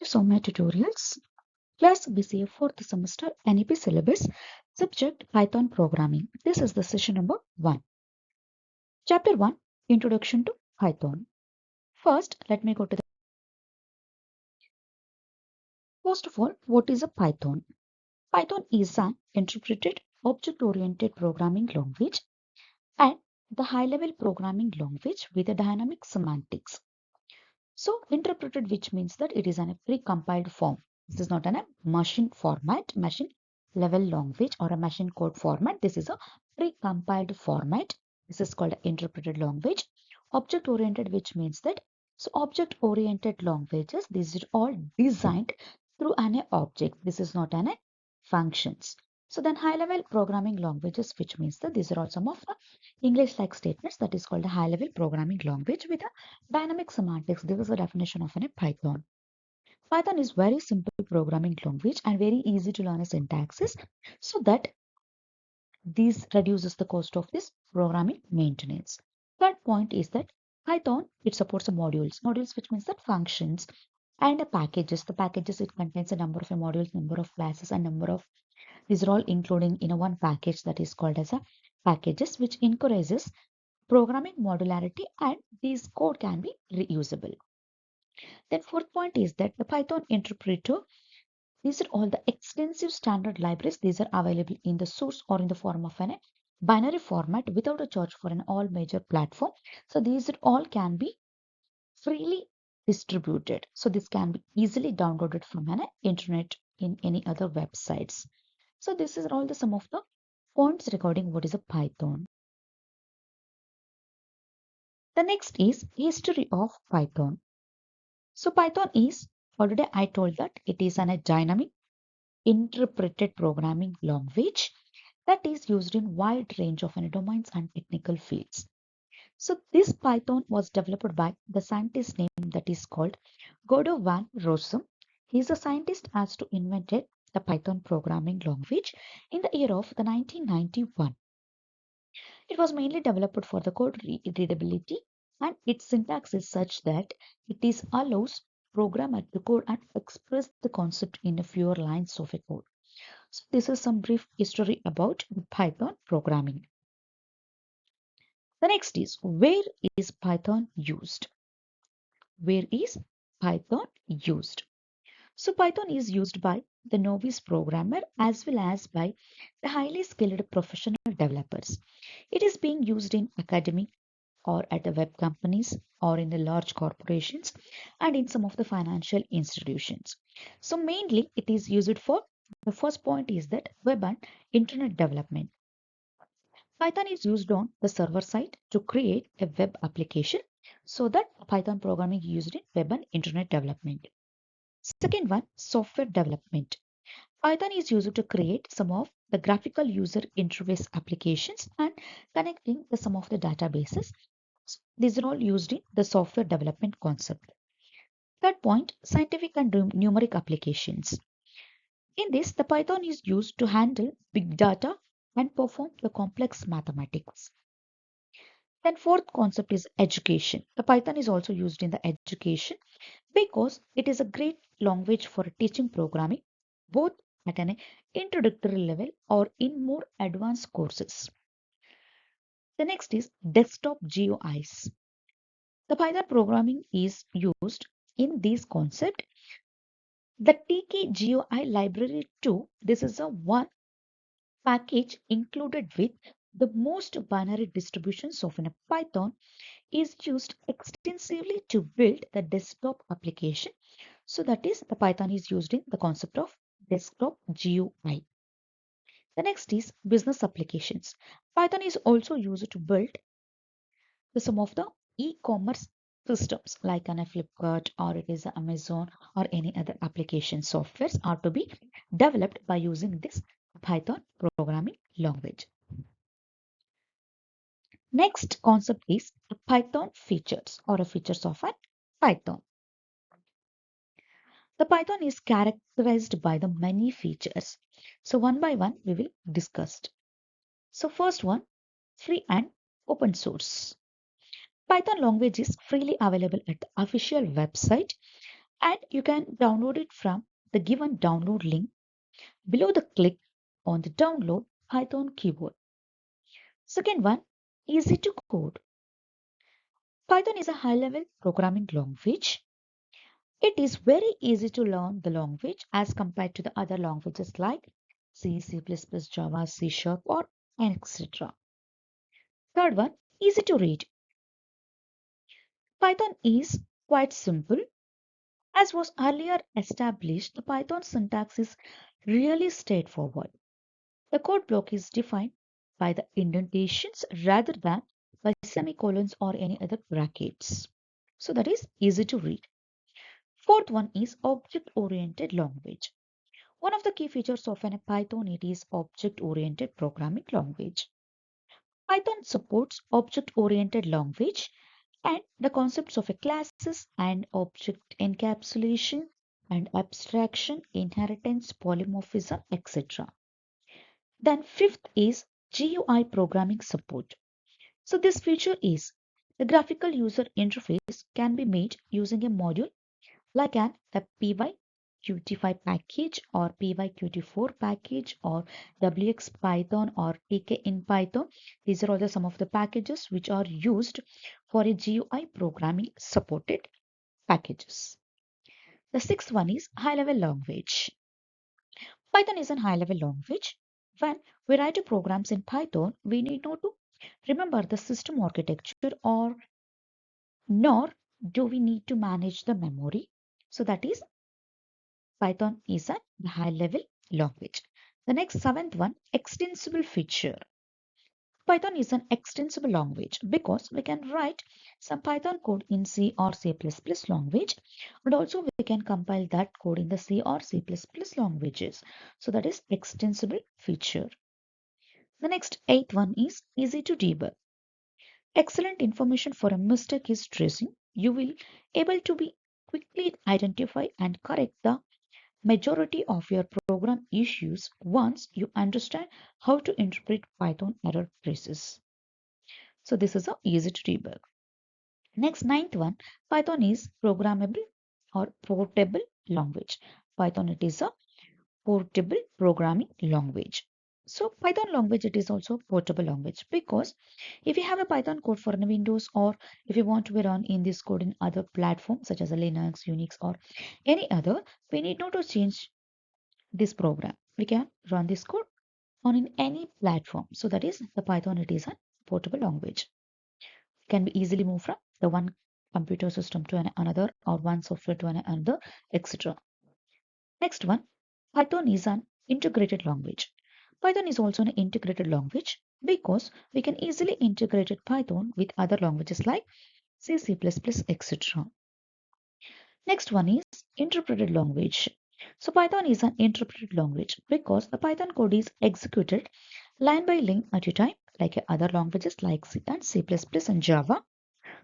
You saw my tutorials. Class BCA 4th semester NEP syllabus, subject Python programming. This is the session number 1. Chapter 1, Introduction to Python. First, let me go to the. First of all, what is a Python? Python is an interpreted object-oriented programming language and the high-level programming language with a dynamic semantics. So, interpreted, which means that it is in a pre-compiled form. This is not in a machine format, machine level language or a machine code format. This is a pre-compiled format. This is called interpreted language. Object-oriented, which means that so object-oriented languages, these are all designed through an object. This is not an functions. So then high-level programming languages, which means that these are all some of the English-like statements that is called a high-level programming language with a dynamic semantics. This is the definition of a Python. Python is very simple programming language and very easy to learn a syntaxes so that this reduces the cost of this programming maintenance. Third point is that Python, it supports the modules. Modules, which means that functions and the packages. The packages, it contains a number of modules, number of classes, and number of these are all including in a one package that is called as a packages, which encourages programming modularity and this code can be reusable. Then fourth point is that the Python interpreter, these are all the extensive standard libraries. These are available in the source or in the form of a binary format without a charge for an all major platform. So these are all can be freely distributed. So this can be easily downloaded from an internet in any other websites. So this is all the some of the points regarding what is a Python. The next is history of Python. So Python is already I told that it is a dynamic interpreted programming language that is used in wide range of domains and technical fields. So this Python was developed by the scientist name that is called Godot van Rossum. He is a scientist as to invented the Python programming language in the year of the 1991. It was mainly developed for the code readability and its syntax is such that it is allows programmer to code and express the concept in a fewer lines of a code. So this is some brief history about Python programming. The next is where is Python used? Where is Python used? So Python is used by the novice programmer as well as by the highly skilled professional developers. It is being used in academic or at the web companies or in the large corporations and in some of the financial institutions. So mainly it is used for the first point is that web and internet development. Python is used on the server side to create a web application so that Python programming is used in web and internet development. Second one, software development. Python is used to create some of the graphical user interface applications and connecting the some of the databases. These are all used in the software development concept. Third point, scientific and numeric applications. In this, the Python is used to handle big data and perform the complex mathematics. Then fourth concept is education. The Python is also used in the education because it is a great language for teaching programming, both at an introductory level or in more advanced courses. The next is desktop GUIs. The Python programming is used in this concept. The TK GUI library 2, this is a one package included with the most binary distributions of a Python is used extensively to build the desktop application. So that is the Python is used in the concept of desktop GUI. The next is business applications. Python is also used to build some of the e-commerce systems like an Flipkart or it is Amazon or any other application softwares are to be developed by using this Python programming language. Next concept is Python features or features of a Python. The Python is characterized by the many features. So one by one we will discuss. So first one, free and open source. Python language is freely available at the official website and you can download it from the given download link below the click on the download Python keyword. Second one, easy to code. Python is a high-level programming language. It is very easy to learn the language as compared to the other languages like C, C++, Java, C Sharp, or etc. Third one, easy to read. Python is quite simple. As was earlier established, the Python syntax is really straightforward. The code block is defined by the indentations rather than by semicolons or any other brackets. So that is easy to read. Fourth one is object-oriented language. One of the key features of a Python it is object-oriented programming language. Python supports object-oriented language and the concepts of a classes and object encapsulation and abstraction, inheritance, polymorphism, etc. Then fifth is GUI programming support. So this feature is the graphical user interface can be made using a module like a PyQt5 package or PyQt4 package or WX Python or TK in Python. These are also some of the packages which are used for a GUI programming supported packages. The sixth one is high-level language. Python is a high-level language. When we write programs in Python, we need not to remember the system architecture or nor do we need to manage the memory. So that is Python is a high level language. The next seventh one, extensible feature. Python is an extensible language because we can write some Python code in C or C++ language, and also we can compile that code in the C or C++ languages. So that is extensible feature. The next eighth one is easy to debug. Excellent information for a mistake is tracing. You will able to be quickly identify and correct the majority of your program issues once you understand how to interpret Python error traces. So this is a easy to debug. Next, ninth one, Python is programmable or portable language. Python it is a portable programming language. So Python language it is also portable language because if you have a Python code for a Windows or if you want to run in this code in other platforms such as a Linux, Unix or any other, we need not to change this program. We can run this code on in any platform. So that is the Python it is a portable language. It can be easily moved from the one computer system to another or one software to another, etc. Next one, Python is an integrated language. Python is also an integrated language because we can easily integrate Python with other languages like C, C++, etc. Next one is interpreted language. So Python is an interpreted language because the Python code is executed line by line at a time like other languages like C and C++ and Java.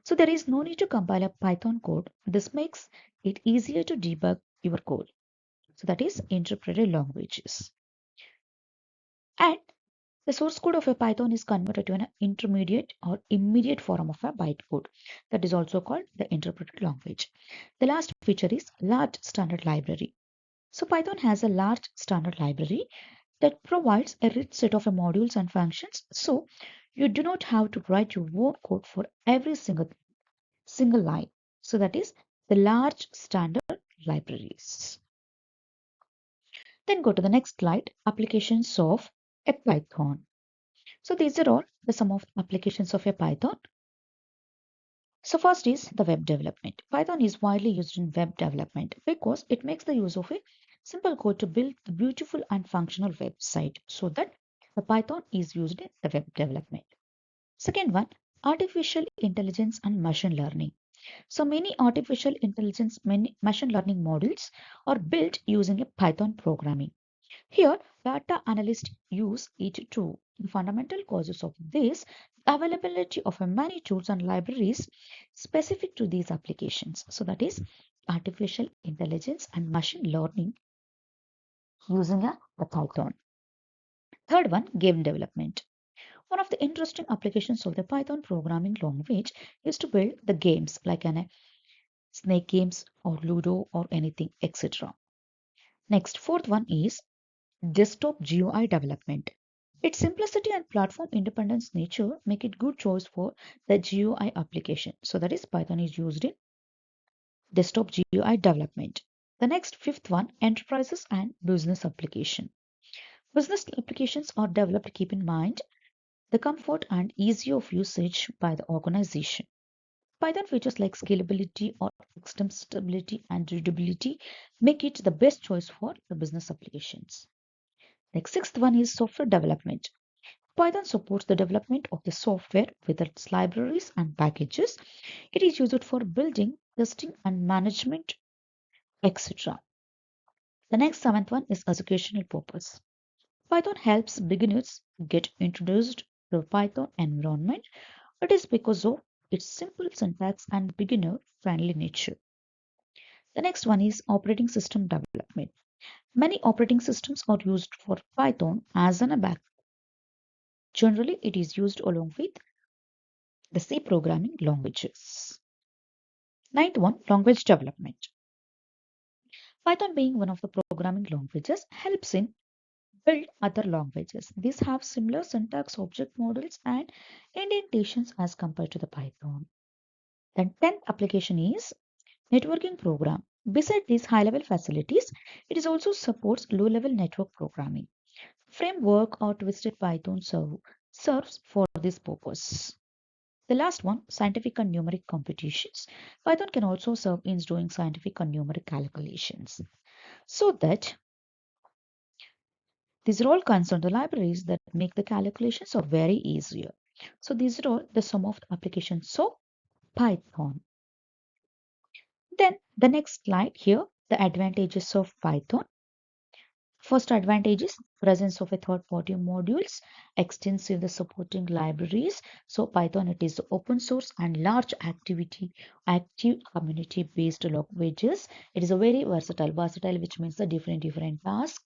So there is no need to compile a Python code. This makes it easier to debug your code. So that is interpreted languages. And the source code of a Python is converted to an intermediate or immediate form of a bytecode. That is also called the interpreted language. The last feature is large standard library. So Python has a large standard library that provides a rich set of modules and functions. So you do not have to write your own code for every single line. So that is the large standard libraries. Then go to the next slide, applications of a Python. So these are all the some of applications of a Python. So first is the web development. Python is widely used in web development because it makes the use of a simple code to build a beautiful and functional website. So that the Python is used in the web development. Second one, artificial intelligence and machine learning. So many artificial intelligence, many machine learning models are built using a Python programming. Here, data analysts use it too. The fundamental causes of this availability of many tools and libraries specific to these applications. So that is artificial intelligence and machine learning using the Python. Third one, game development. One of the interesting applications of the Python programming language is to build the games like an snake games or Ludo or anything, etc. Next, fourth one is desktop GUI development. Its simplicity and platform independence nature make it good choice for the GUI application. So that is Python is used in desktop GUI development. The next fifth one, enterprises and business application. Business applications are developed keep in mind the comfort and ease of usage by the organization. Python features like scalability or extensibility and readability make it the best choice for the business applications. Next, sixth one is software development. Python supports the development of the software with its libraries and packages. It is used for building, testing, and management, etc. The next seventh one is educational purpose. Python helps beginners get introduced to the Python environment. It is because of its simple syntax and beginner friendly nature. The next one is operating system development. Many operating systems are used for Python as an backend. Generally, it is used along with the C programming languages. Ninth one, language development. Python being one of the programming languages helps in build other languages. These have similar syntax, object models, and indentations as compared to the Python. Then 10th application is networking program. Besides these high-level facilities, it is also supports low-level network programming. Framework or twisted Python serves for this purpose. The last one, scientific and numeric computations. Python can also serve in doing scientific and numeric calculations. So that these are all concerned the libraries that make the calculations are very easier. So these are all the some of the applications. So Python. Then the next slide here, the advantages of Python. First advantage is presence of a third-party modules, extensive the supporting libraries. So Python it is open source and large active community-based languages. It is a very versatile, which means the different tasks.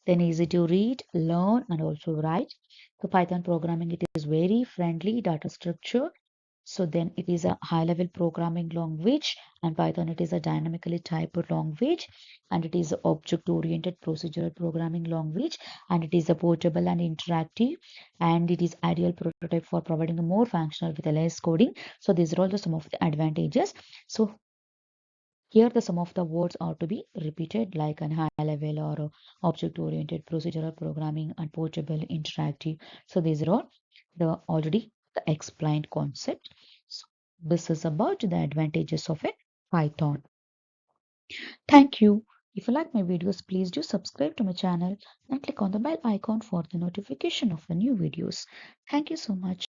Then easy to read, learn, and also write. So Python programming it is very friendly data structure. So then it is a high level programming language, and Python it is a dynamically typed language, and it is an object oriented procedural programming language, and it is a portable and interactive, and it is ideal prototype for providing a more functional with less coding. So these are all the some of the advantages. So here the some of the words are to be repeated like an high level or object oriented procedural programming and portable interactive. So these are all the already the explained concept. So this is about the advantages of a Python. Thank you. If you like my videos, please do subscribe to my channel and click on the bell icon for the notification of the new videos. Thank you so much.